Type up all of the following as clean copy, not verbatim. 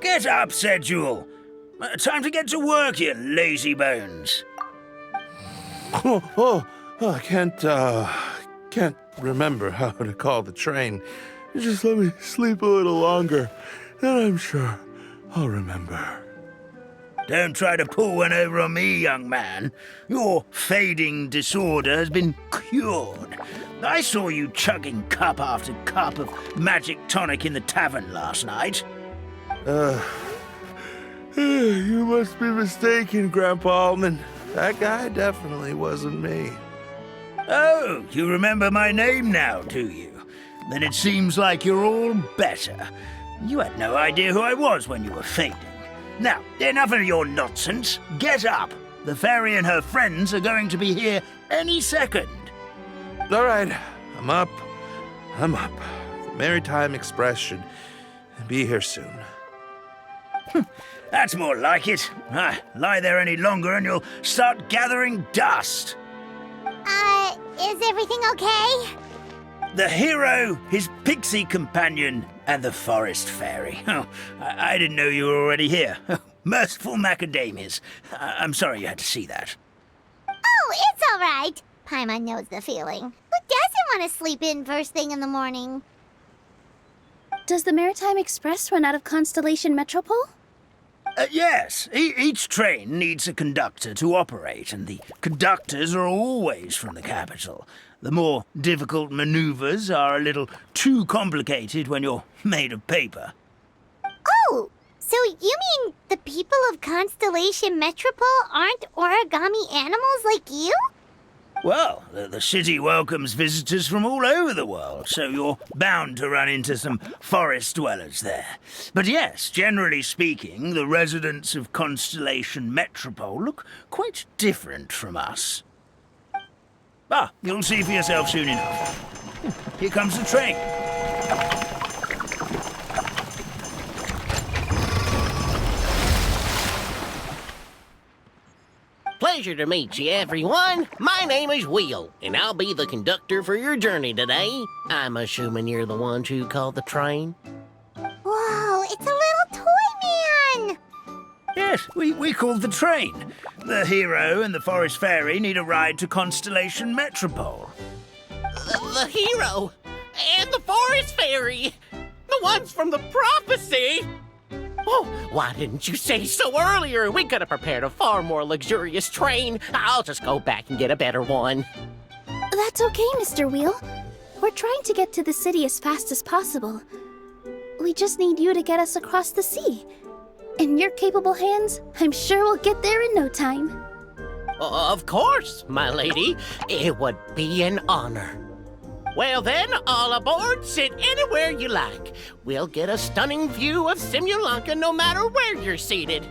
Get up, said Jewel. Time to get to work, you lazy bones. I can't remember how to call the train. Just let me sleep a little longer, then I'm sure I'll remember. Don't try to pull one over on me, young man. Your fading disorder has been cured. I saw you chugging cup after cup of magic tonic in the tavern last night. You must be mistaken, Grandpa Allman. That guy definitely wasn't me. Oh, you remember my name now, do you? Then it seems like you're all better. You had no idea who I was when you were fading. Now, enough of your nonsense. Get up. The fairy and her friends are going to be here any second. All right, I'm up. The Maritime Express should be here soon. That's more like it. Lie there any longer and you'll start gathering dust. Is everything okay? The hero, his pixie companion, and the forest fairy. Oh, I didn't know you were already here. Merciful macadamias. I'm sorry you had to see that. Oh, it's all right. Paimon knows the feeling. Who doesn't want to sleep in first thing in the morning? Does the Maritime Express run out of Constellation Metropole? Yes, each train needs a conductor to operate, and the conductors are always from the capital. The more difficult maneuvers are a little too complicated when you're made of paper. Oh, so you mean the people of Constellation Metropole aren't origami animals like you? Well, the city welcomes visitors from all over the world, so you're bound to run into some forest dwellers there. But yes, generally speaking, the residents of Constellation Metropole look quite different from us. You'll see for yourself soon enough. Here comes the train. Pleasure to meet you, everyone. My name is Will, and I'll be the conductor for your journey today. I'm assuming you're the ones who called the train. Whoa, it's a little toy man! Yes, we called the train. The hero and the forest fairy need a ride to Constellation Metropole. The hero and the forest fairy, the ones from the prophecy. Oh, why didn't you say so earlier? We could have prepared a far more luxurious train. I'll just go back and get a better one. That's okay, Mr. Wheel. We're trying to get to the city as fast as possible. We just need you to get us across the sea. In your capable hands, I'm sure we'll get there in no time. Of course, my lady. It would be an honor. Well then, all aboard, sit anywhere you like. We'll get a stunning view of Simulanka no matter where you're seated.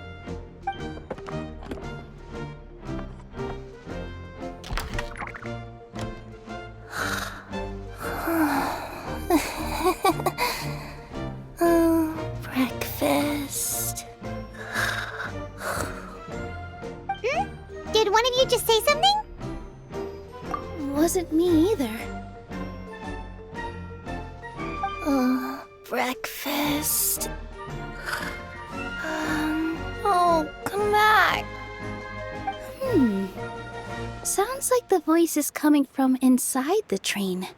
Breakfast. Did one of you just say something? Wasn't me either. Breakfast. Oh, come back. Sounds like the voice is coming from inside the train.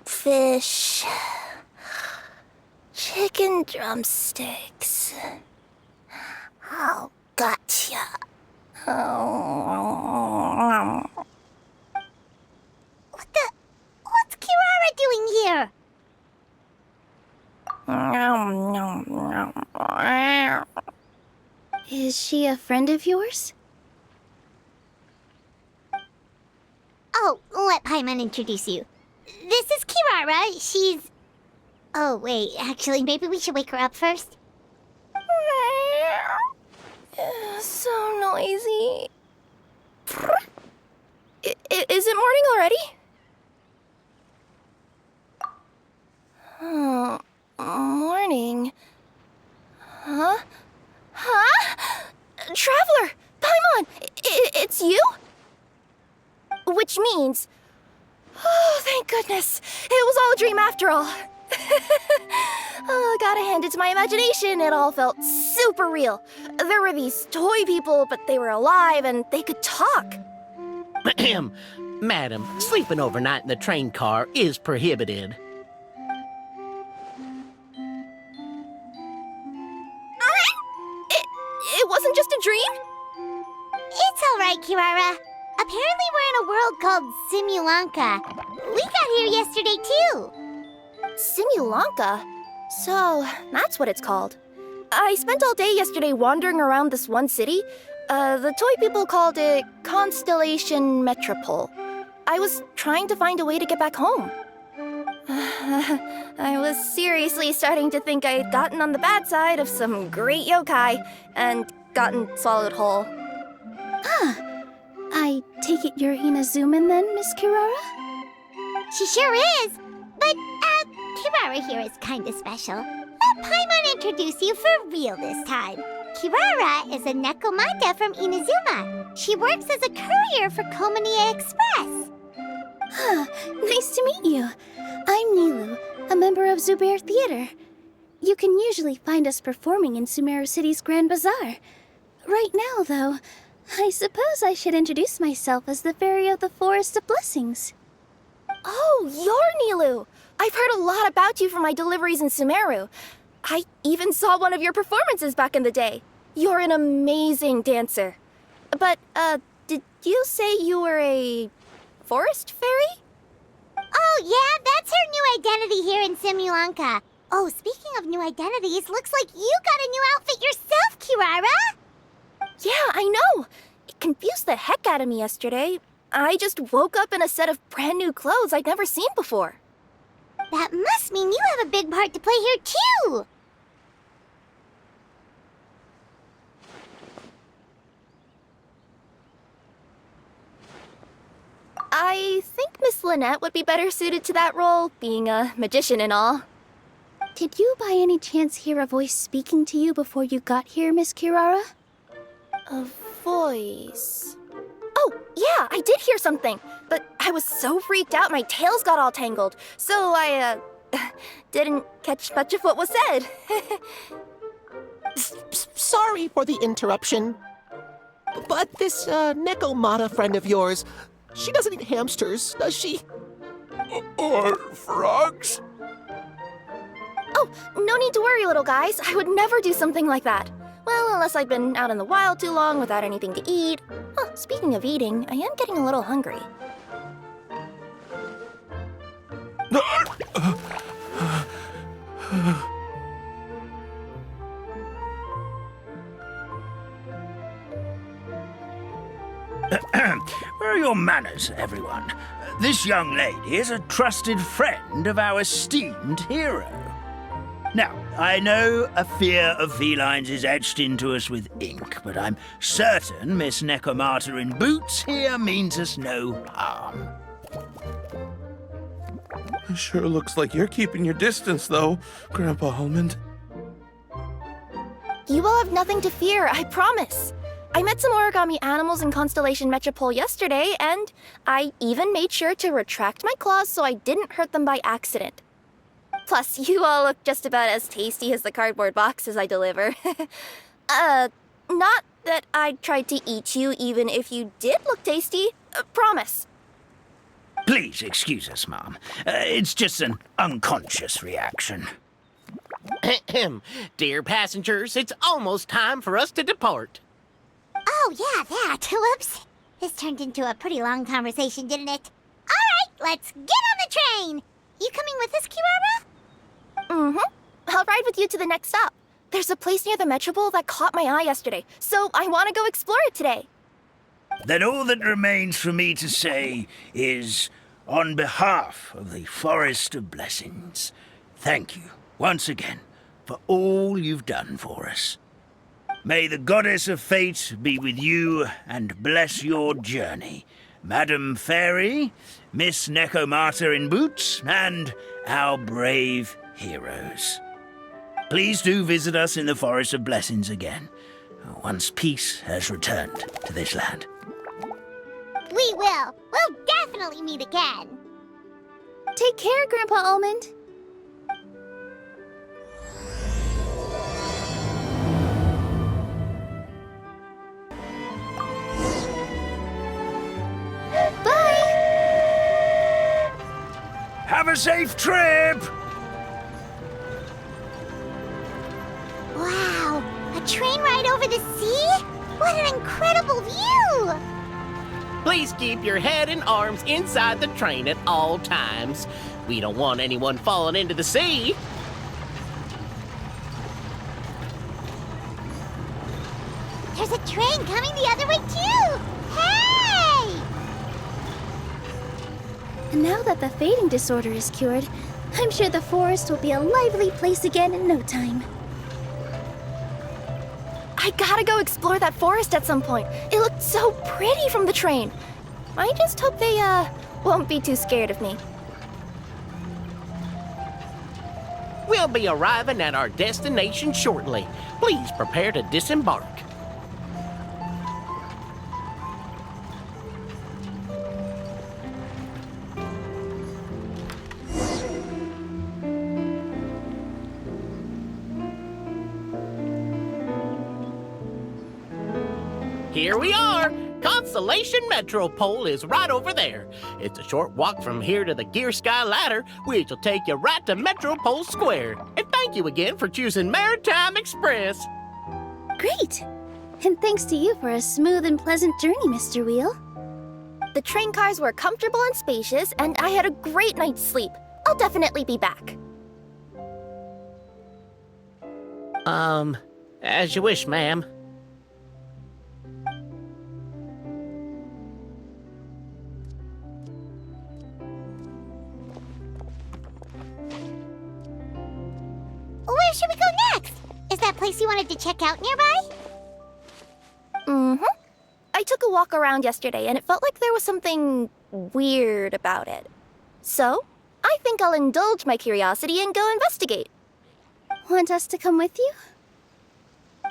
Fish. Chicken drumsticks. Oh, gotcha. What's Kirara doing here? Is she a friend of yours? Oh, let Paimon introduce you. This is Kirara. She's... Oh, wait. Actually, maybe we should wake her up first. So noisy. Is it morning already? Oh, morning. Huh? Traveler! Paimon! It's you? Which means... Oh, thank goodness, it was all a dream after all. Oh, gotta hand it to my imagination, it all felt super real. There were these toy people, but they were alive and they could talk. Madam, sleeping overnight in the train car is prohibited. It wasn't just a dream? It's all right, Kirara. Apparently we're in a world called Simulanka. We got here yesterday, too. Simulanka? So, that's what it's called. I spent all day yesterday wandering around this one city. The toy people called it Constellation Metropole. I was trying to find a way to get back home. I was seriously starting to think I had gotten on the bad side of some great yokai and gotten swallowed whole. I take it you're Inazuman then, Miss Kirara? She sure is. But, Kirara here is kinda special. Let Paimon introduce you for real this time. Kirara is a Nekomata from Inazuma. She works as a courier for Komanie Express. Nice to meet you. I'm Nilu, a member of Zubair Theater. You can usually find us performing in Sumeru City's Grand Bazaar. Right now, though, I suppose I should introduce myself as the Fairy of the Forest of Blessings. Oh, you're Nilu! I've heard a lot about you from my deliveries in Sumeru. I even saw one of your performances back in the day. You're an amazing dancer. But, did you say you were a forest fairy? Oh, yeah, that's her new identity here in Simulanka. Oh, speaking of new identities, looks like you got a new outfit yourself, Kirara! Yeah, I know. It confused the heck out of me yesterday. I just woke up in a set of brand new clothes I'd never seen before. That must mean you have a big part to play here, too! I think Miss Lynette would be better suited to that role, being a magician and all. Did you by any chance hear a voice speaking to you before you got here, Miss Kirara? A voice... Oh, yeah, I did hear something, but I was so freaked out my tails got all tangled, so I, didn't catch much of what was said. Sorry for the interruption. But this, Nekomata friend of yours, she doesn't eat hamsters, does she? Or frogs? Oh, no need to worry, little guys. I would never do something like that. Well, unless I've been out in the wild too long without anything to eat. Huh, speaking of eating, I am getting a little hungry. Where are your manners, everyone? This young lady is a trusted friend of our esteemed hero. Now, I know a fear of felines is etched into us with ink, but I'm certain Miss Nekomata in boots here means us no harm. It sure looks like you're keeping your distance, though, Grandpa Almond. You will have nothing to fear, I promise. I met some origami animals in Constellation Metropole yesterday, and I even made sure to retract my claws so I didn't hurt them by accident. Plus, you all look just about as tasty as the cardboard boxes I deliver. Not that I tried to eat you even if you did look tasty. Promise. Please excuse us, Mom. It's just an unconscious reaction. Dear passengers, it's almost time for us to depart. Oh, yeah, that. Whoops. This turned into a pretty long conversation, didn't it? All right, let's get on the train. You coming with us, Kirara? Mm-hmm. I'll ride with you to the next stop. There's a place near the Metropole that caught my eye yesterday, so I want to go explore it today. Then all that remains for me to say is, on behalf of the Forest of Blessings, thank you once again for all you've done for us. May the Goddess of Fate be with you and bless your journey, Madam Fairy, Miss Nekomata in boots, and our brave heroes. Please do visit us in the Forest of Blessings again, once peace has returned to this land. We will. We'll definitely meet again. Take care, Grandpa Almond. Bye! Have a safe trip! Wow, a train ride over the sea? What an incredible view! Please keep your head and arms inside the train at all times. We don't want anyone falling into the sea. There's a train coming the other way too! Hey! And now that the fading disorder is cured, I'm sure the forest will be a lively place again in no time. I gotta go explore that forest at some point. It looked so pretty from the train. I just hope they, won't be too scared of me. We'll be arriving at our destination shortly. Please prepare to disembark. Here we are! Constellation Metropole is right over there. It's a short walk from here to the Gear Sky Ladder, which will take you right to Metropole Square. And thank you again for choosing Maritime Express. Great! And thanks to you for a smooth and pleasant journey, Mr. Wheel. The train cars were comfortable and spacious, and I had a great night's sleep. I'll definitely be back. As you wish, ma'am. Where should we go next? Is that place you wanted to check out nearby? Mm-hmm. I took a walk around yesterday, and it felt like there was something weird about it. So, I think I'll indulge my curiosity and go investigate. Want us to come with you?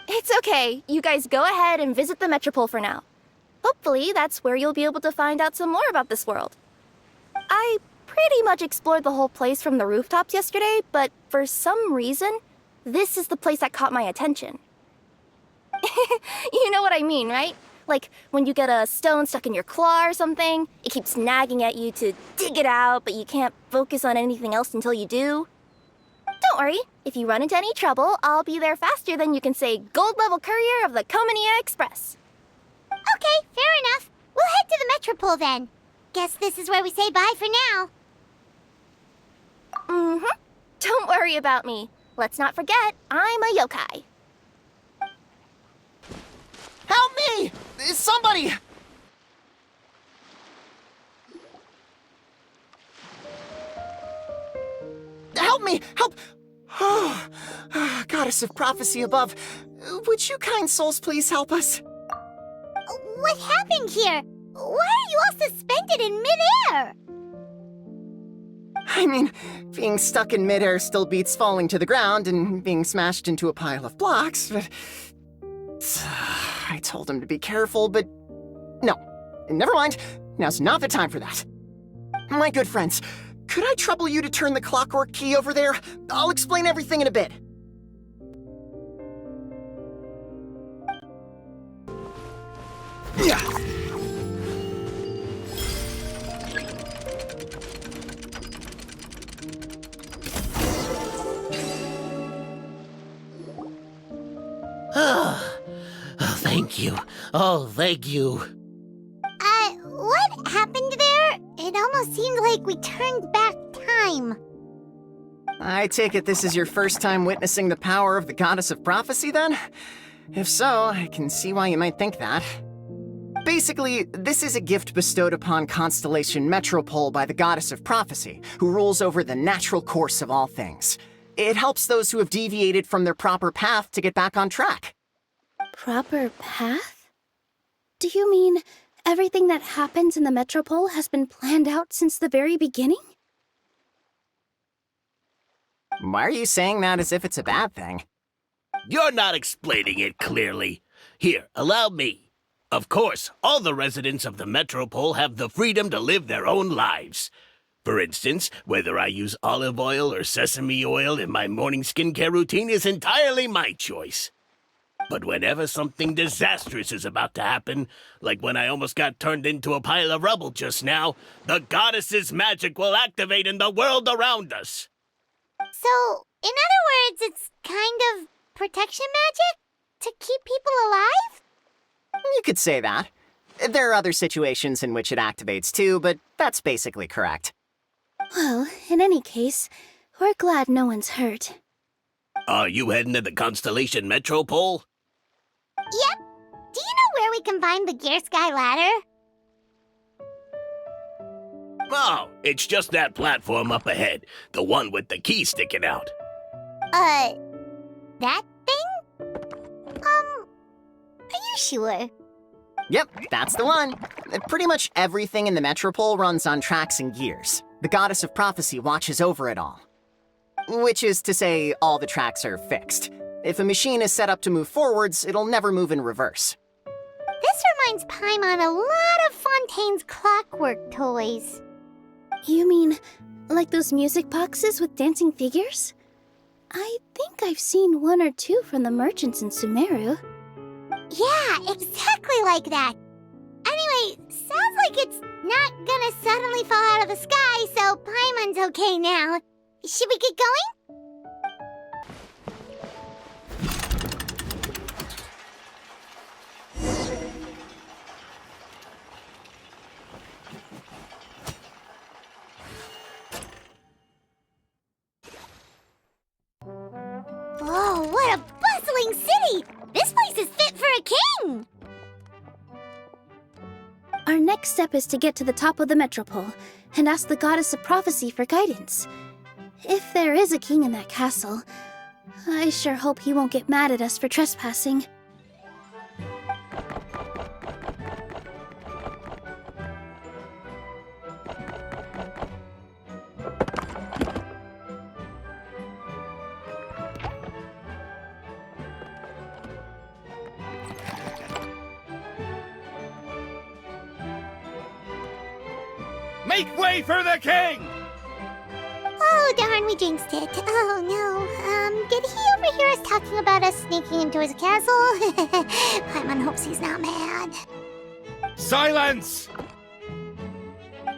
It's okay. You guys go ahead and visit the Metropole for now. Hopefully, that's where you'll be able to find out some more about this world. I pretty much explored the whole place from the rooftops yesterday, but for some reason, this is the place that caught my attention. You know what I mean, right? Like, when you get a stone stuck in your claw or something, it keeps nagging at you to dig it out, but you can't focus on anything else until you do. Don't worry, if you run into any trouble, I'll be there faster than you can say gold-level courier of the Comania Express. Okay, fair enough. We'll head to the Metropole then. Guess this is where we say bye for now. Mm-hmm. Don't worry about me. Let's not forget, I'm a yokai. Help me! Somebody! Help me! Help! Oh, Goddess of Prophecy above, would you kind souls please help us? What happened here? Why are you all suspended in midair? I mean, being stuck in midair still beats falling to the ground and being smashed into a pile of blocks, but... I told him to be careful, but... No, never mind. Now's not the time for that. My good friends, could I trouble you to turn the clockwork key over there? I'll explain everything in a bit. Yeah. Oh, thank you. Oh, thank you. What happened there? It almost seemed like we turned back time. I take it this is your first time witnessing the power of the Goddess of Prophecy, then? If so, I can see why you might think that. Basically, this is a gift bestowed upon Constellation Metropole by the Goddess of Prophecy, who rules over the natural course of all things. It helps those who have deviated from their proper path to get back on track. Proper path? Do you mean everything that happens in the Metropole has been planned out since the very beginning? Why are you saying that as if it's a bad thing? You're not explaining it clearly. Here, allow me. Of course, all the residents of the Metropole have the freedom to live their own lives. For instance, whether I use olive oil or sesame oil in my morning skincare routine is entirely my choice. But whenever something disastrous is about to happen, like when I almost got turned into a pile of rubble just now, the goddess's magic will activate in the world around us. So, in other words, it's kind of protection magic? To keep people alive? You could say that. There are other situations in which it activates too, but that's basically correct. Well, in any case, we're glad no one's hurt. Are you heading to the Constellation Metropole? Yep. Do you know where we can find the Gear Sky Ladder? Oh, it's just that platform up ahead, the one with the key sticking out. That thing? Are you sure? Yep, that's the one. Pretty much everything in the Metropole runs on tracks and gears. The Goddess of Prophecy watches over it all. Which is to say, all the tracks are fixed. If a machine is set up to move forwards, it'll never move in reverse. This reminds Paimon a lot of Fontaine's clockwork toys. You mean, like those music boxes with dancing figures? I think I've seen one or two from the merchants in Sumeru. Yeah, exactly like that. Anyway, sounds like it's not gonna suddenly fall out of the sky, so Paimon's okay now. Should we get going? Whoa, what a bustling city! This place is fit for a king! Our next step is to get to the top of the Metropole and ask the Goddess of Prophecy for guidance. If there is a king in that castle, I sure hope he won't get mad at us for trespassing. Make way for the king! Oh, darn, we jinxed it. Oh, no. Did he overhear us talking about us sneaking into his castle? Paimon hopes he's not mad. Silence!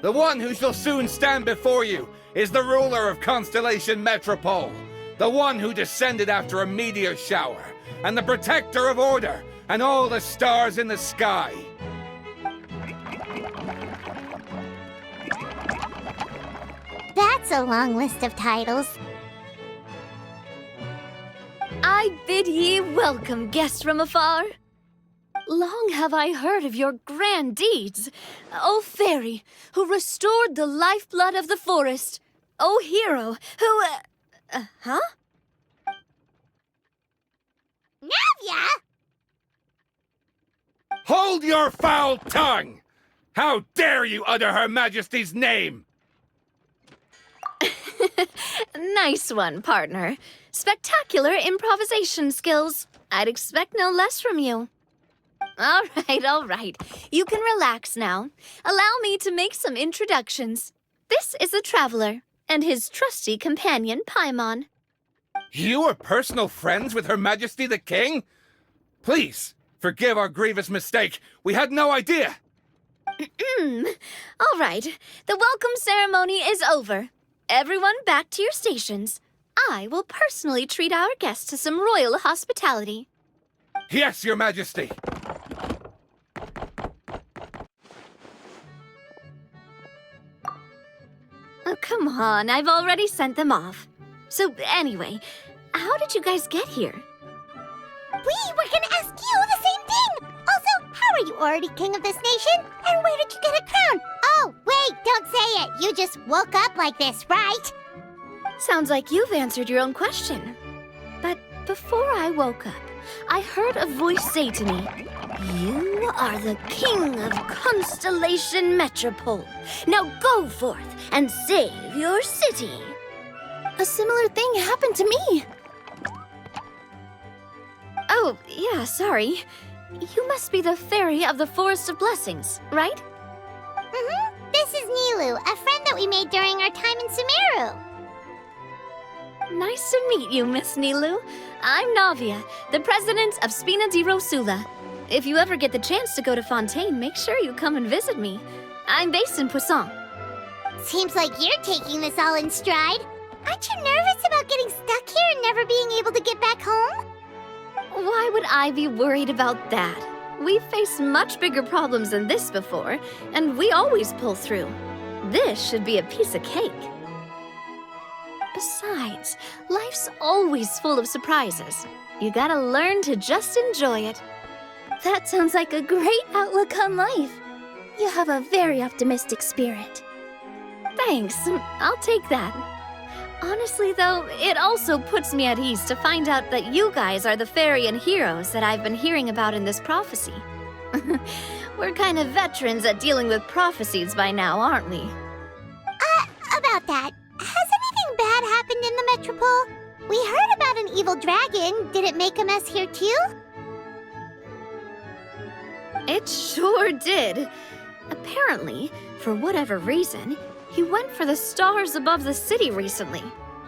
The one who shall soon stand before you is the ruler of Constellation Metropole, the one who descended after a meteor shower, and the protector of order and all the stars in the sky. That's a long list of titles. I bid ye welcome, guests from afar. Long have I heard of your grand deeds, O fairy, who restored the lifeblood of the forest, O hero, who, huh? Navia! Hold your foul tongue! How dare you utter Her Majesty's name! Nice one, partner. Spectacular improvisation skills. I'd expect no less from you. All right. You can relax now. Allow me to make some introductions. This is a traveler, and his trusty companion, Paimon. You are personal friends with Her Majesty the King? Please, forgive our grievous mistake. We had no idea. All right. The welcome ceremony is over. Everyone back to your stations. I will personally treat our guests to some royal hospitality. Yes, Your Majesty. Oh, come on. I've already sent them off. So anyway, how did you guys get here? We were gonna ask you the same thing! Also, how are you already king of this nation? And where did you get a crown? Oh, wait, don't say it! You just woke up like this, right? Sounds like you've answered your own question. But before I woke up, I heard a voice say to me, "You are the king of Constellation Metropole. Now go forth and save your city." A similar thing happened to me. Oh, yeah, sorry. You must be the fairy of the Forest of Blessings, right? This This is Nilu, a friend that we made during our time in Sumeru. Nice to meet you, Miss Nilu. I'm Navia, the president of Spina di Rosula. If you ever get the chance to go to Fontaine, make sure you come and visit me. I'm based in Poisson. Seems like you're taking this all in stride. Aren't you nervous about getting stuck here and never being able to get back home? Why would I be worried about that? We've faced much bigger problems than this before, and we always pull through. This should be a piece of cake. Besides, life's always full of surprises. You gotta learn to just enjoy it. That sounds like a great outlook on life. You have a very optimistic spirit. Thanks, I'll take that. Honestly, though, it also puts me at ease to find out that you guys are the fairy and heroes that I've been hearing about in this prophecy. We're kind of veterans at dealing with prophecies by now, aren't we? About that, has anything bad happened in the Metropole? We heard about an evil dragon. Did it make a mess here too? It sure did. Apparently, for whatever reason, he went for the stars above the city recently.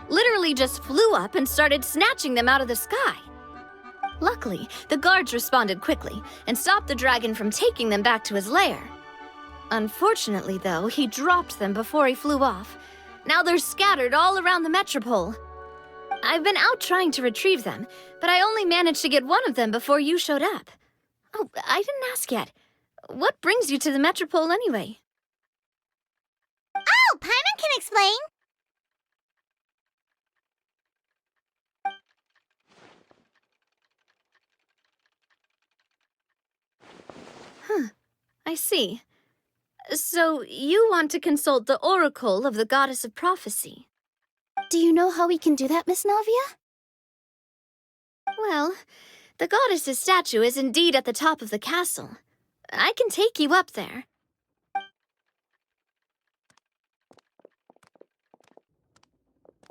Literally just flew up and started snatching them out of the sky. Luckily, the guards responded quickly and stopped the dragon from taking them back to his lair. Unfortunately, though, he dropped them before he flew off. Now they're scattered all around the Metropole. I've been out trying to retrieve them, but I only managed to get one of them before you showed up. Oh, I didn't ask yet. What brings you to the Metropole anyway? Oh, Paimon can explain. I see. So, you want to consult the oracle of the goddess of prophecy? Do you know how we can do that, Miss Navia? Well, the goddess's statue is indeed at the top of the castle. I can take you up there.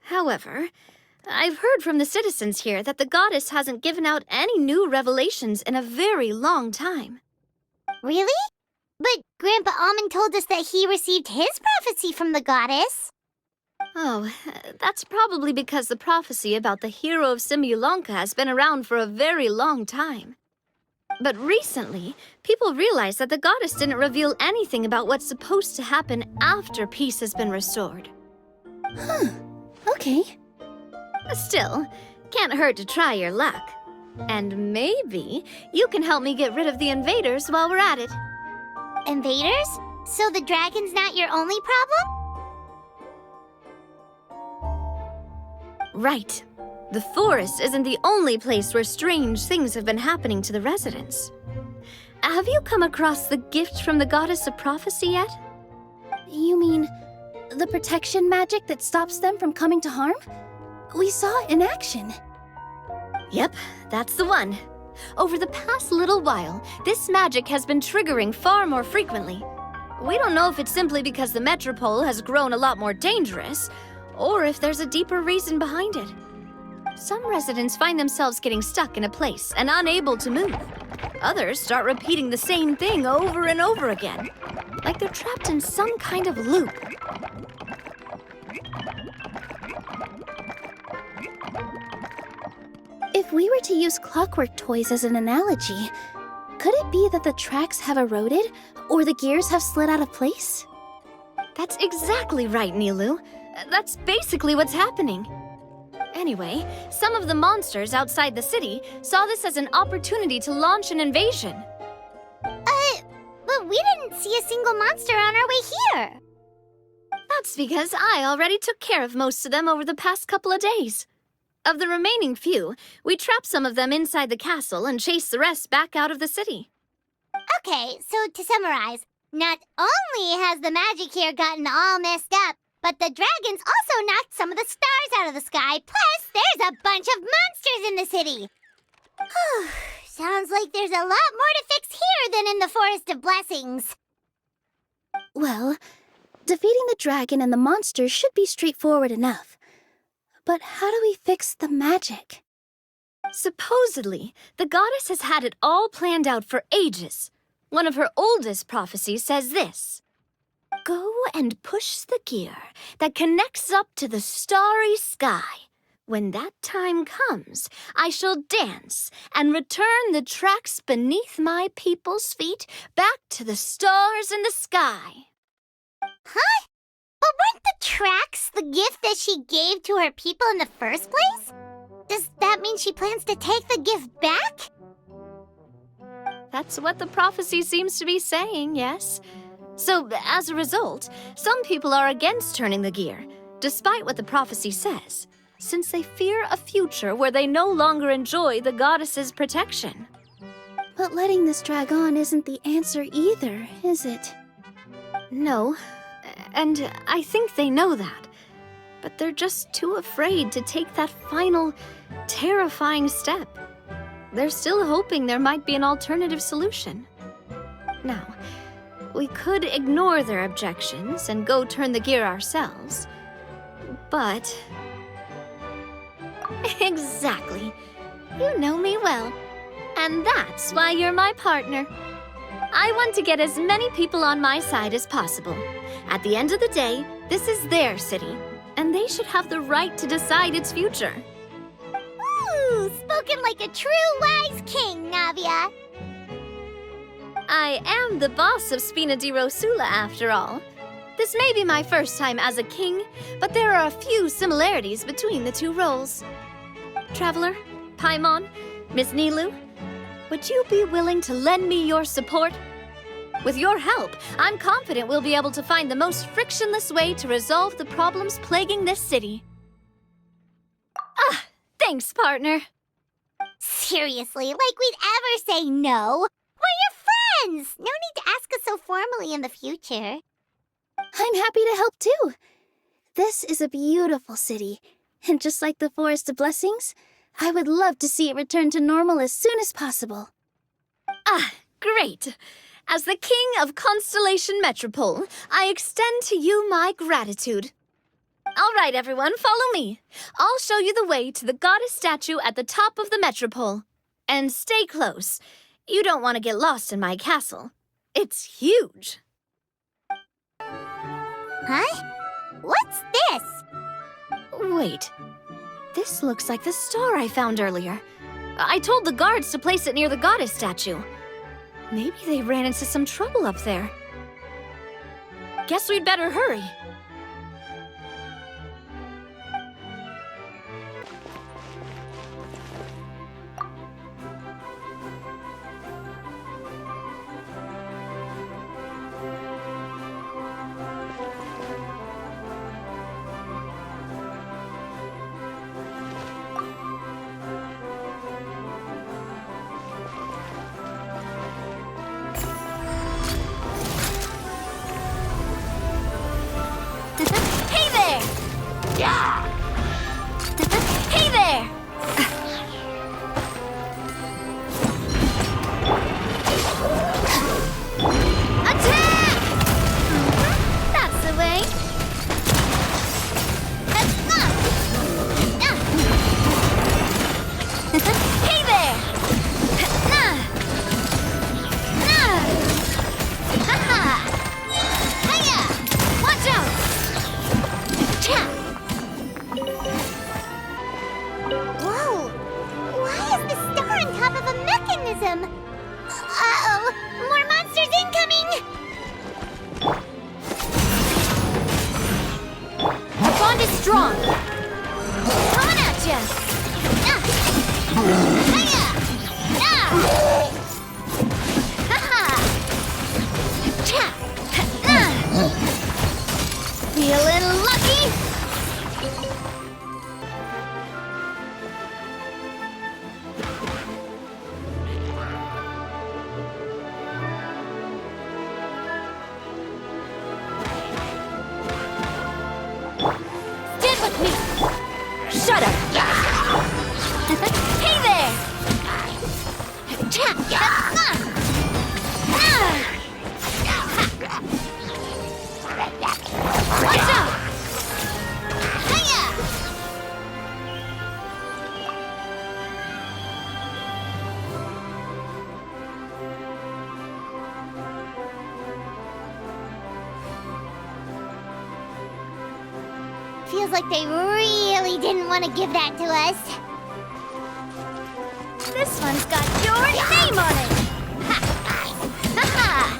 However, I've heard from the citizens here that the goddess hasn't given out any new revelations in a very long time. Really? But Grandpa Almond told us that he received his prophecy from the goddess. Oh, that's probably because the prophecy about the hero of Simulanka has been around for a very long time. But recently, people realized that the goddess didn't reveal anything about what's supposed to happen after peace has been restored. Okay. Still, can't hurt to try your luck. And maybe you can help me get rid of the invaders while we're at it. Invaders? So the dragon's not your only problem? Right. The forest isn't the only place where strange things have been happening to the residents. Have you come across the gift from the goddess of prophecy yet? You mean the protection magic that stops them from coming to harm? We saw it in action. Yep, that's the one. Over the past little while, this magic has been triggering far more frequently. We don't know if it's simply because the Metropole has grown a lot more dangerous, or if there's a deeper reason behind it. Some residents find themselves getting stuck in a place and unable to move. Others start repeating the same thing over and over again, like they're trapped in some kind of loop. If we were to use clockwork toys as an analogy, could it be that the tracks have eroded or the gears have slid out of place? That's exactly right, Nilu. That's basically what's happening. Anyway, some of the monsters outside the city saw this as an opportunity to launch an invasion. But we didn't see a single monster on our way here. That's because I already took care of most of them over the past couple of days. Of the remaining few, we trapped some of them inside the castle and chased the rest back out of the city. Okay, so to summarize, not only has the magic here gotten all messed up, but the dragons also knocked some of the stars out of the sky, plus there's a bunch of monsters in the city. Sounds like there's a lot more to fix here than in the Forest of Blessings. Well, defeating the dragon and the monsters should be straightforward enough. But how do we fix the magic? Supposedly, the goddess has had it all planned out for ages. One of her oldest prophecies says this. Go and push the gear that connects up to the starry sky. When that time comes, I shall dance and return the tracks beneath my people's feet back to the stars in the sky. Huh? But weren't the tracks the gift that she gave to her people in the first place? Does that mean she plans to take the gift back? That's what the prophecy seems to be saying, yes. So, as a result, some people are against turning the gear, despite what the prophecy says, since they fear a future where they no longer enjoy the goddess's protection. But letting this drag on isn't the answer either, is it? No, and I think they know that. But they're just too afraid to take that final, terrifying step. They're still hoping there might be an alternative solution. Now, we could ignore their objections and go turn the gear ourselves. But... Exactly. You know me well. And that's why you're my partner. I want to get as many people on my side as possible. At the end of the day, this is their city, and they should have the right to decide its future. Ooh, spoken like a true wise king, Navia. I am the boss of Spina di Rosula, after all. This may be my first time as a king, but there are a few similarities between the two roles. Traveler, Paimon, Miss Nilu, would you be willing to lend me your support? With your help, I'm confident we'll be able to find the most frictionless way to resolve the problems plaguing this city. Ah, thanks, partner. Seriously, like we'd ever say no. We're your friends. No need to ask us so formally in the future. I'm happy to help too. This is a beautiful city, and just like the Forest of Blessings, I would love to see it return to normal as soon as possible. Ah, great. As the king of Constellation Metropole, I extend to you my gratitude. All right, everyone, follow me. I'll show you the way to the goddess statue at the top of the Metropole. And stay close. You don't want to get lost in my castle. It's huge. Huh? What's this? Wait. This looks like the star I found earlier. I told the guards to place it near the goddess statue. Maybe they ran into some trouble up there. Guess we'd better hurry. Hey there! Attack! That's the way. Hey there! Ha-ha! Hiya! Watch out! Whoa! Why is the star on top of a mechanism? Uh-oh! More monsters incoming! The bond is strong. Coming at ya! Hiya! Feeling lucky? Stand with me! Shut up! Hey there! Watch out! Hiya! feels like they really didn't want to give that to us. This one's got your name on it! Ha ha!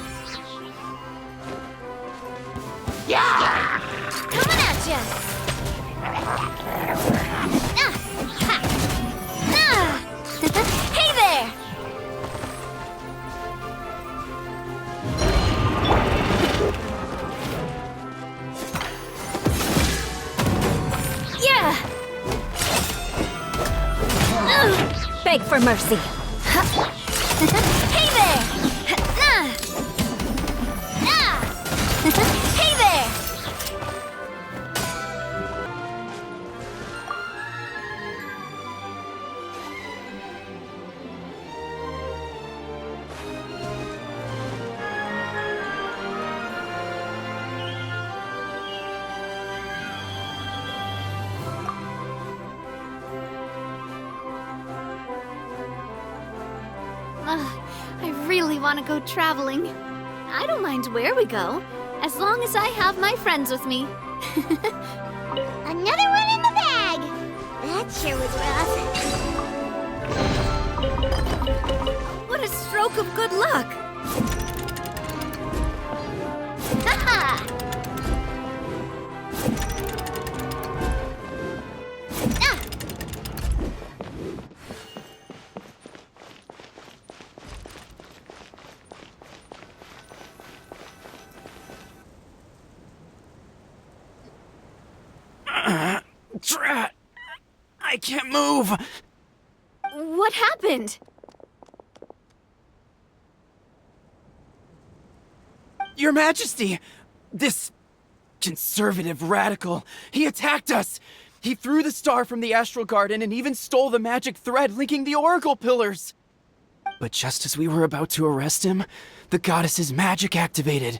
Yeah! Coming at ya! Ha! Hey there! Yeah! Beg for mercy. Hey there! Hey there! I really want to go traveling. I don't mind where we go, as long as I have my friends with me. Another one in the bag! That sure was rough. What a stroke of good luck! Ha-ha! Drat! I can't move! What happened? Your Majesty! This conservative radical, he attacked us! He threw the star from the Astral Garden and even stole the magic thread linking the Oracle Pillars! But just as we were about to arrest him, the goddess's magic activated,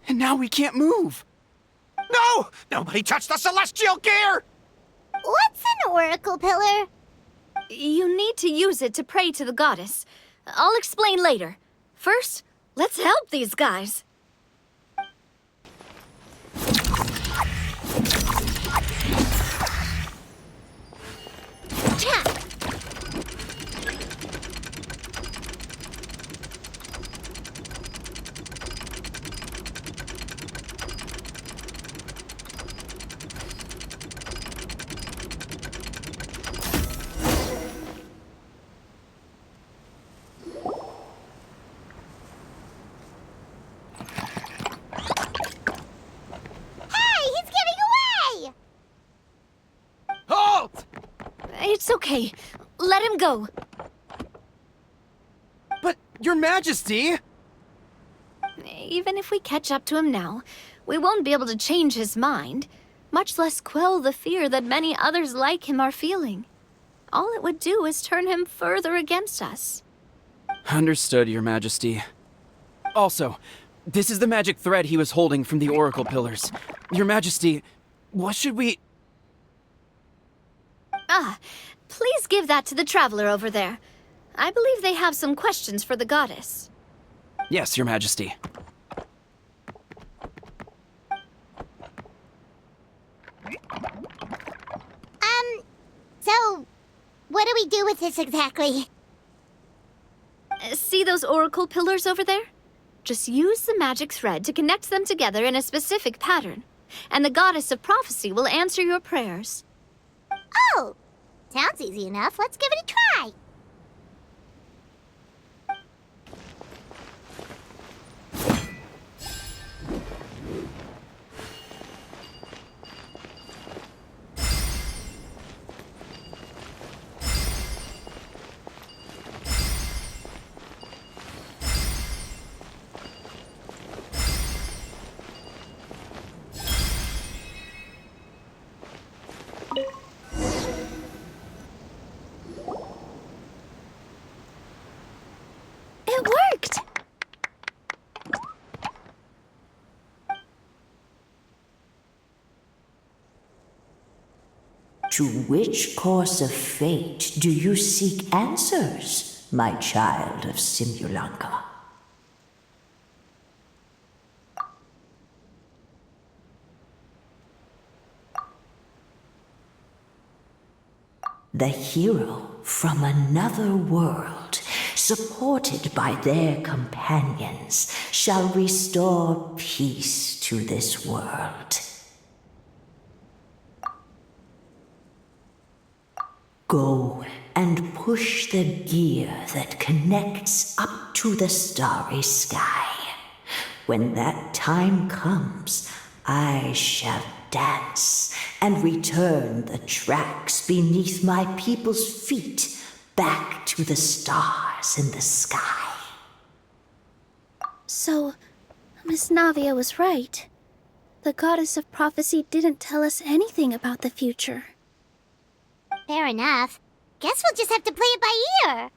and now we can't move! No! Nobody touched the celestial gear! What's an oracle pillar? You need to use it to pray to the goddess. I'll explain later. First, let's help these guys. It's okay. Let him go. But, Your Majesty! Even if we catch up to him now, we won't be able to change his mind, much less quell the fear that many others like him are feeling. All it would do is turn him further against us. Understood, Your Majesty. Also, this is the magic thread he was holding from the Oracle Pillars. Your Majesty, what should we... Please give that to the traveler over there. I believe they have some questions for the goddess. Yes, Your Majesty. So, what do we do with this exactly? See those oracle pillars over there? Just use the magic thread to connect them together in a specific pattern, and the goddess of prophecy will answer your prayers. Oh, sounds easy enough. Let's give it a try. It worked! To which course of fate do you seek answers, my child of Simulanka? the hero from another world, supported by their companions, shall restore peace to this world. Go and push the gear that connects up to the starry sky. When that time comes, I shall dance and return the tracks beneath my people's feet back to the stars in the sky. So, Miss Navia was right. The goddess of prophecy didn't tell us anything about the future. Fair enough. Guess we'll just have to play it by ear.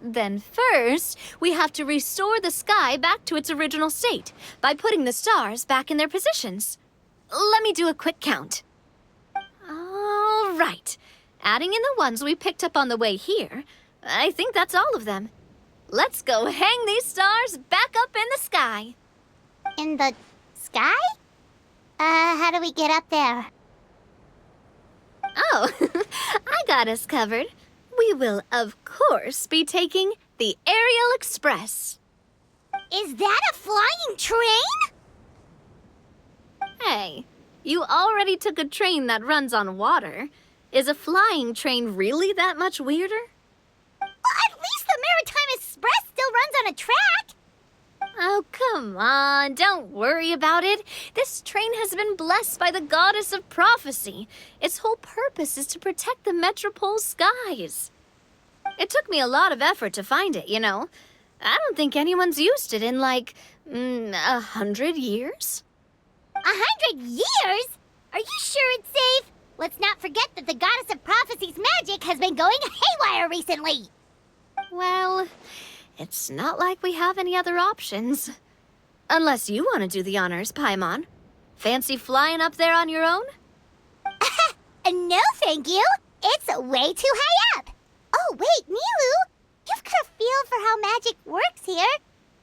Then first, we have to restore the sky back to its original state by putting the stars back in their positions. Let me do a quick count. All right. Adding in the ones we picked up on the way here, I think that's all of them. Let's go hang these stars back up in the sky. In the sky? How do we get up there? Oh, I got us covered. We will, of course, be taking the Aerial Express. Is that a flying train? Hey, you already took a train that runs on water. Is a flying train really that much weirder? Well, at least the Maritime Express still runs on a track. Oh, come on, don't worry about it. This train has been blessed by the goddess of prophecy. Its whole purpose is to protect the Metropole's skies. It took me a lot of effort to find it, you know. I don't think anyone's used it in, like, 100 years. 100 years? Are you sure it's safe? Let's not forget that the goddess of prophecy's magic has been going haywire recently. Well, it's not like we have any other options. Unless you want to do the honors, Paimon. Fancy flying up there on your own? No, thank you. It's way too high up. Oh, wait, Nilu. You've got a feel for how magic works here.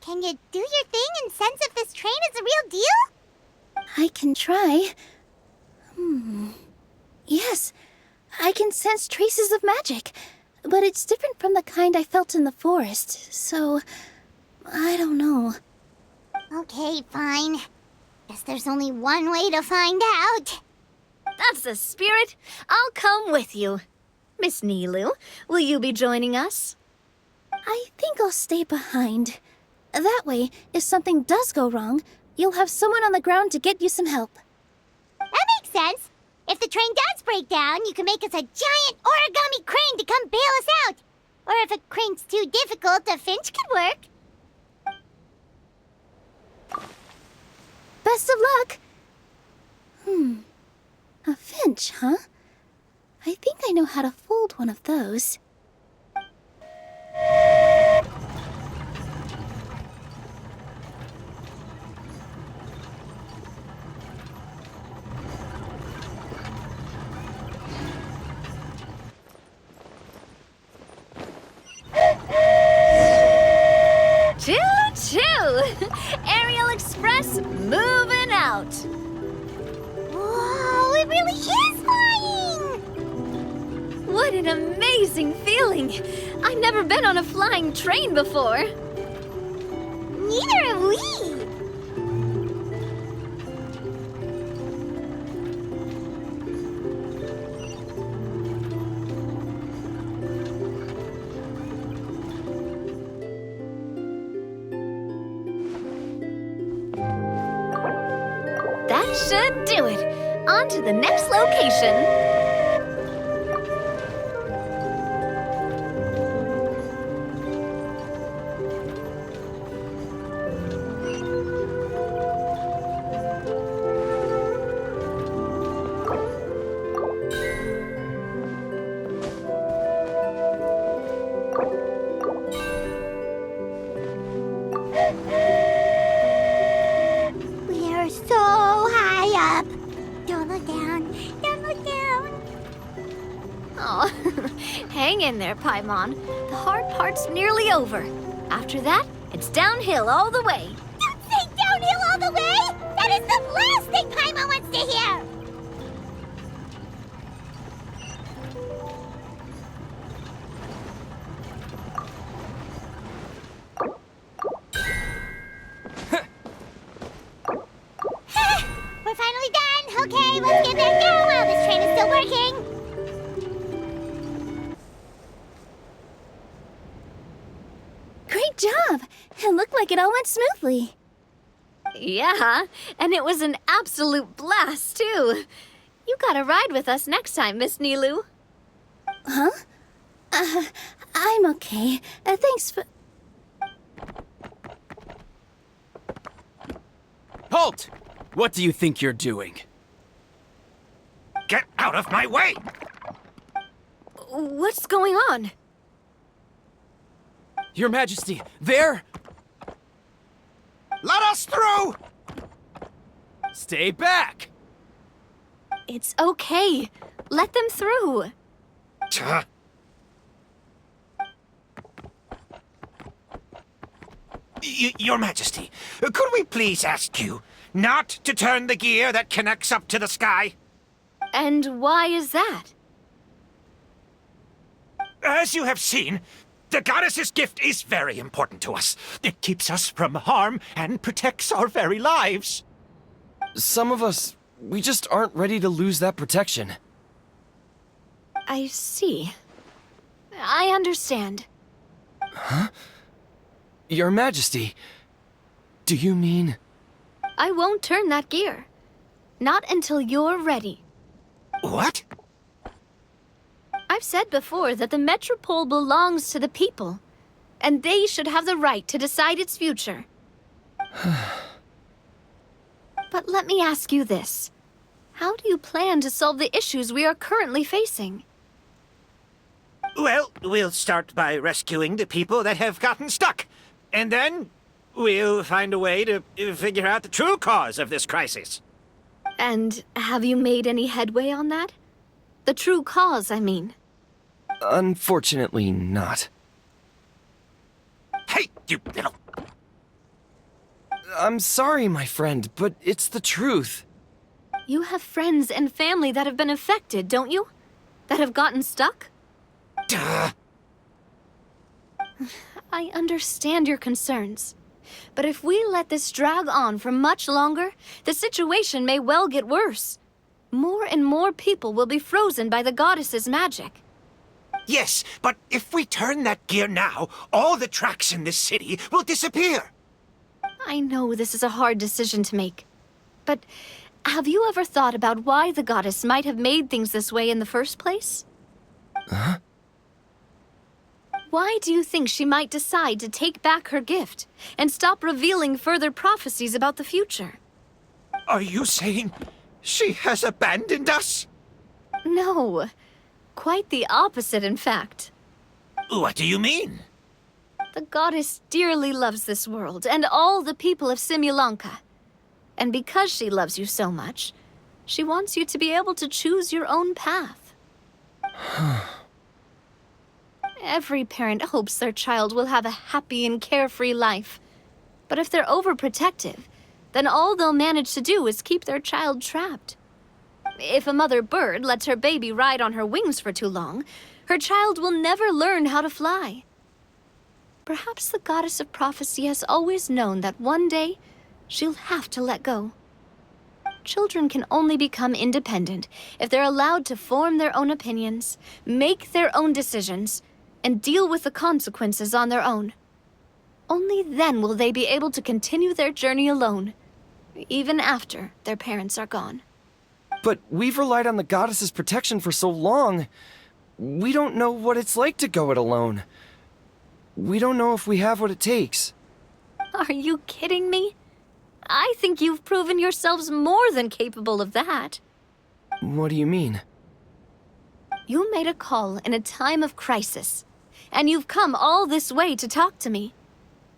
Can you do your thing and sense if this train is a real deal? I can try. Yes, I can sense traces of magic, but it's different from the kind I felt in the forest, so I don't know. Okay, fine. Guess there's only one way to find out. That's the spirit. I'll come with you. Miss Nilu, will you be joining us? I think I'll stay behind. That way, if something does go wrong, you'll have someone on the ground to get you some help. That makes sense. If the train does break down, you can make us a giant origami crane to come bail us out. Or if a crane's too difficult, a finch could work. Best of luck! A finch, huh? I think I know how to fold one of those. Choo-choo! Aerial Express moving out. Whoa, it really is flying! What an amazing feeling! I've never been on a flying train before. Neither have we. That should do it. On to the next location. We're so high up. Don't look down. Don't look down. Oh, hang in there, Paimon. The hard part's nearly over. After that, it's downhill all the way. Don't say downhill all the way. That is the last thing Paimon wants to hear. Let's get back now while this train is still working. Great job! It looked like it all went smoothly. Yeah, and it was an absolute blast, too. You gotta ride with us next time, Miss Nilu. Huh? I'm okay. Thanks for... Halt! What do you think you're doing? Get out of my way! What's going on? Your Majesty, there! Let us through! Stay back! It's okay. Let them through. Tuh. Your Majesty, could we please ask you not to turn the gear that connects up to the sky? And why is that? As you have seen, the goddess's gift is very important to us. It keeps us from harm and protects our very lives. Some of us, we just aren't ready to lose that protection. I see. I understand. Your Majesty, do you mean... I won't turn that gear. Not until you're ready. What? I've said before that the Metropole belongs to the people, and they should have the right to decide its future. But let me ask you this. How do you plan to solve the issues we are currently facing? Well, we'll start by rescuing the people that have gotten stuck. And then we'll find a way to figure out the true cause of this crisis. And have you made any headway on that? The true cause, I mean. Unfortunately not. Hey, you little... I'm sorry, my friend, but it's the truth. You have friends and family that have been affected, don't you? That have gotten stuck? Duh. I understand your concerns. But if we let this drag on for much longer, the situation may well get worse. More and more people will be frozen by the goddess's magic. Yes, but if we turn that gear now, all the tracks in this city will disappear. I know this is a hard decision to make. But have you ever thought about why the goddess might have made things this way in the first place? Huh? Why do you think she might decide to take back her gift and stop revealing further prophecies about the future? Are you saying she has abandoned us? No. Quite the opposite, in fact. What do you mean? The goddess dearly loves this world and all the people of Simulanka. And because she loves you so much, she wants you to be able to choose your own path. Every parent hopes their child will have a happy and carefree life. But if they're overprotective, then all they'll manage to do is keep their child trapped. If a mother bird lets her baby ride on her wings for too long, her child will never learn how to fly. Perhaps the goddess of prophecy has always known that one day she'll have to let go. Children can only become independent if they're allowed to form their own opinions, make their own decisions, and deal with the consequences on their own. Only then will they be able to continue their journey alone, even after their parents are gone. But we've relied on the goddess's protection for so long. We don't know what it's like to go it alone. We don't know if we have what it takes. Are you kidding me? I think you've proven yourselves more than capable of that. What do you mean? You made a call in a time of crisis, and you've come all this way to talk to me.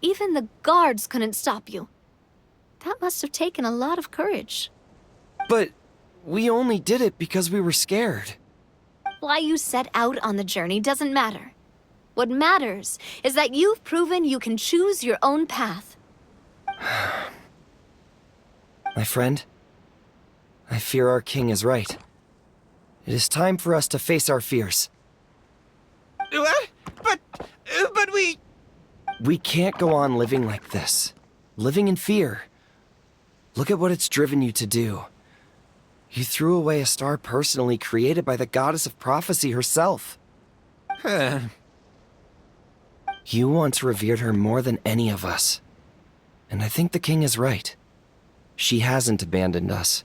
Even the guards couldn't stop you. That must have taken a lot of courage. But we only did it because we were scared. Why you set out on the journey doesn't matter. What matters is that you've proven you can choose your own path. My friend, I fear our king is right. It is time for us to face our fears. What? But we... We can't go on living like this. Living in fear. Look at what it's driven you to do. You threw away a star personally created by the goddess of prophecy herself. You once revered her more than any of us. And I think the king is right. She hasn't abandoned us.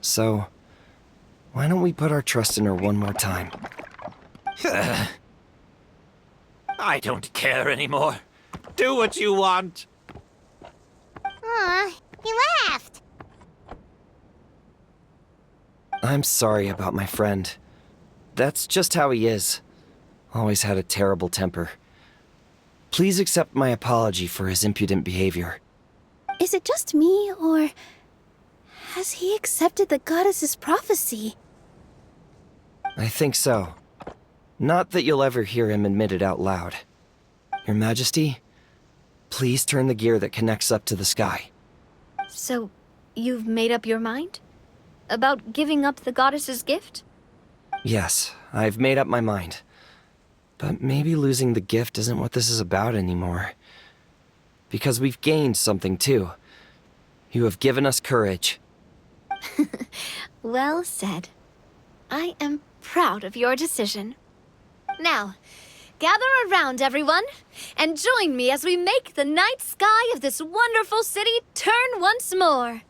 So, why don't we put our trust in her one more time? I don't care anymore. Do what you want. Aw, he laughed. I'm sorry about my friend. That's just how he is. Always had a terrible temper. Please accept my apology for his impudent behavior. Is it just me, or has he accepted the goddess's prophecy? I think so. Not that you'll ever hear him admit it out loud. Your Majesty, please turn the gear that connects up to the sky. So, you've made up your mind? About giving up the goddess's gift? Yes, I've made up my mind. But maybe losing the gift isn't what this is about anymore. Because we've gained something too. You have given us courage. Well said. I am proud of your decision. Now, gather around, everyone, and join me as we make the night sky of this wonderful city turn once more.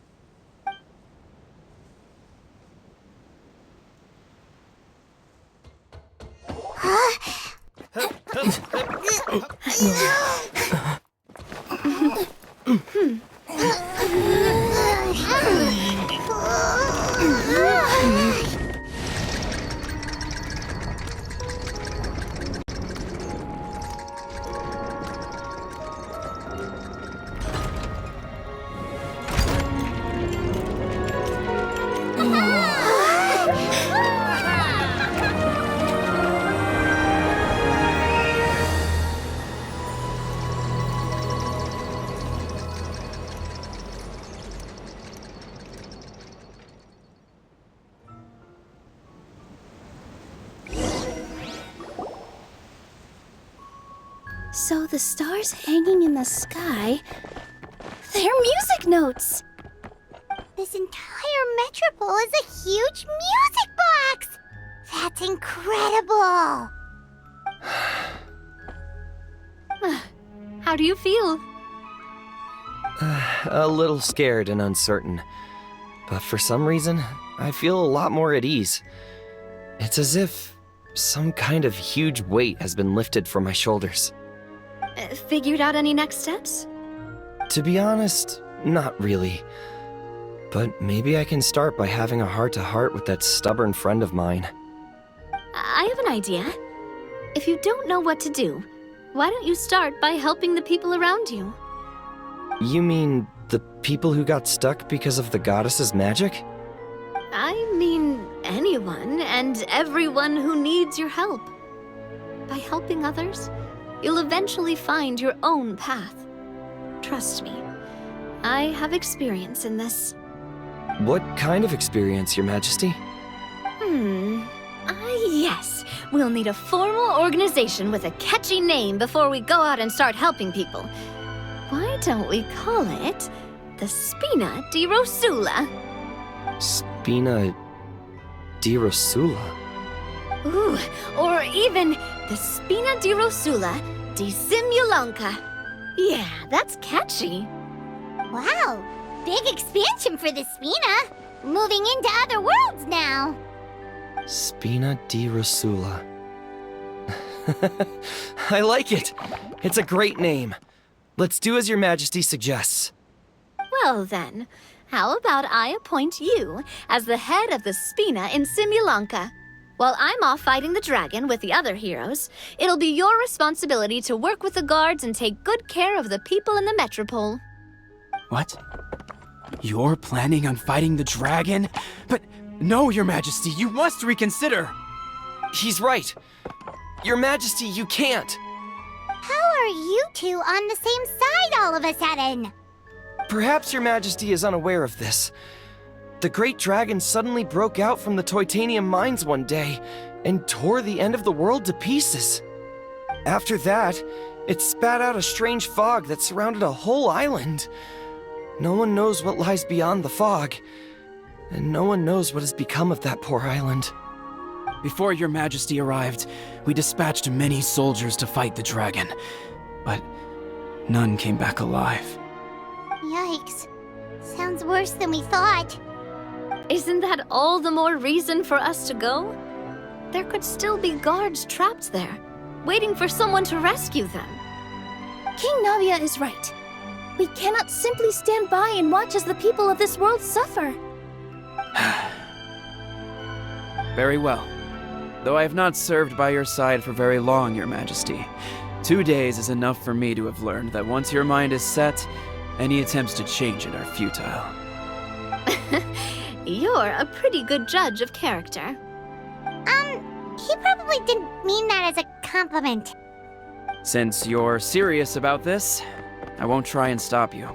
So the stars hanging in the sky, they're music notes! This entire metropole is a huge music box! That's incredible! How do you feel? A little scared and uncertain. But for some reason, I feel a lot more at ease. It's as if some kind of huge weight has been lifted from my shoulders. Figured out any next steps? To be honest, not really. But maybe I can start by having a heart-to-heart with that stubborn friend of mine. I have an idea. If you don't know what to do, why don't you start by helping the people around you? You mean the people who got stuck because of the goddess's magic? I mean anyone and everyone who needs your help. By helping others, you'll eventually find your own path. Trust me, I have experience in this. What kind of experience, Your Majesty? Yes. We'll need a formal organization with a catchy name before we go out and start helping people. Why don't we call it the Spina di Rosula? Spina di Rosula? Ooh, or even the Spina di Rosula di Simulanka. Yeah, that's catchy. Wow, big expansion for the Spina. Moving into other worlds now. Spina di Rosula. I like it. It's a great name. Let's do as Your Majesty suggests. Well then, how about I appoint you as the head of the Spina in Simulanka? While I'm off fighting the dragon with the other heroes, it'll be your responsibility to work with the guards and take good care of the people in the metropole. What? You're planning on fighting the dragon? But no, Your Majesty, you must reconsider! He's right. Your Majesty, you can't. How are you two on the same side all of a sudden? Perhaps Your Majesty is unaware of this. The great dragon suddenly broke out from the Titanium mines one day and tore the end of the world to pieces. After that, it spat out a strange fog that surrounded a whole island. No one knows what lies beyond the fog. and no one knows what has become of that poor island. Before your majesty arrived, we dispatched many soldiers to fight the dragon, but none came back alive. Yikes. Sounds worse than we thought. Isn't that all the more reason for us to go? There could still be guards trapped there, waiting for someone to rescue them. King Navia is right. We cannot simply stand by and watch as the people of this world suffer. Very well. Though I have not served by your side for very long, your majesty. 2 days is enough for me to have learned that once your mind is set, any attempts to change it are futile. You're a pretty good judge of character. He probably didn't mean that as a compliment. Since you're serious about this, I won't try and stop you.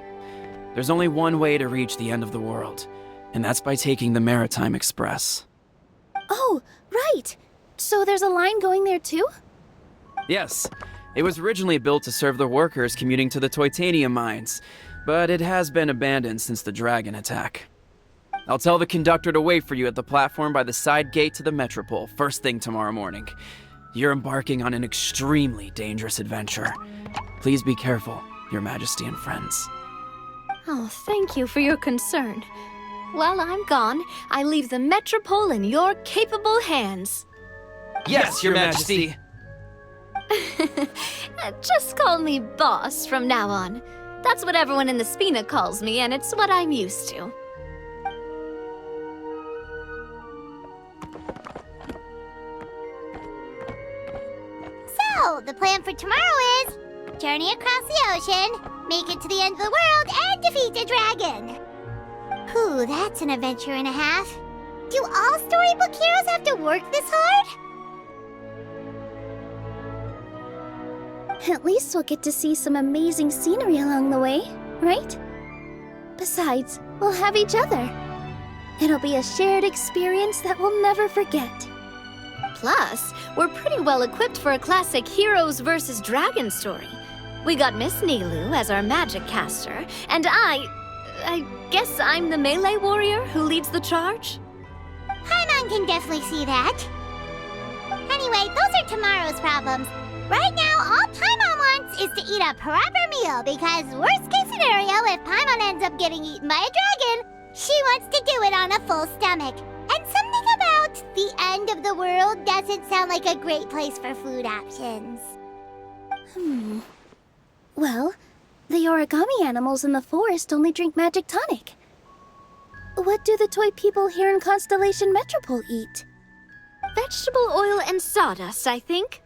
There's only one way to reach the end of the world, and that's by taking the Maritime Express. Oh, right. So there's a line going there too? Yes, it was originally built to serve the workers commuting to the Titanium mines, but it has been abandoned since the dragon attack. I'll tell the conductor to wait for you at the platform by the side gate to the Metropole first thing tomorrow morning. You're embarking on an extremely dangerous adventure. Please be careful, Your Majesty and friends. Oh, thank you for your concern. While I'm gone, I leave the Metropole in your capable hands. Yes, Your Majesty! Just call me boss from now on. That's what everyone in the Spina calls me, and it's what I'm used to. So, the plan for tomorrow is journey across the ocean, make it to the end of the world, and defeat a dragon. Whew, that's an adventure and a half. Do all storybook heroes have to work this hard? At least we'll get to see some amazing scenery along the way, right? Besides, we'll have each other. It'll be a shared experience that we'll never forget. Plus, we're pretty well equipped for a classic heroes versus dragon story. We got Miss Nilu as our magic caster, and I guess I'm the melee warrior who leads the charge? Paimon can definitely see that. Anyway, those are tomorrow's problems. Right now, all Paimon wants is to eat a proper meal, because worst case scenario, if Paimon ends up getting eaten by a dragon, she wants to do it on a full stomach. And something about the end of the world doesn't sound like a great place for food options. Well, the origami animals in the forest only drink magic tonic. What do the toy people here in Constellation Metropole eat? Vegetable oil and sawdust, I think.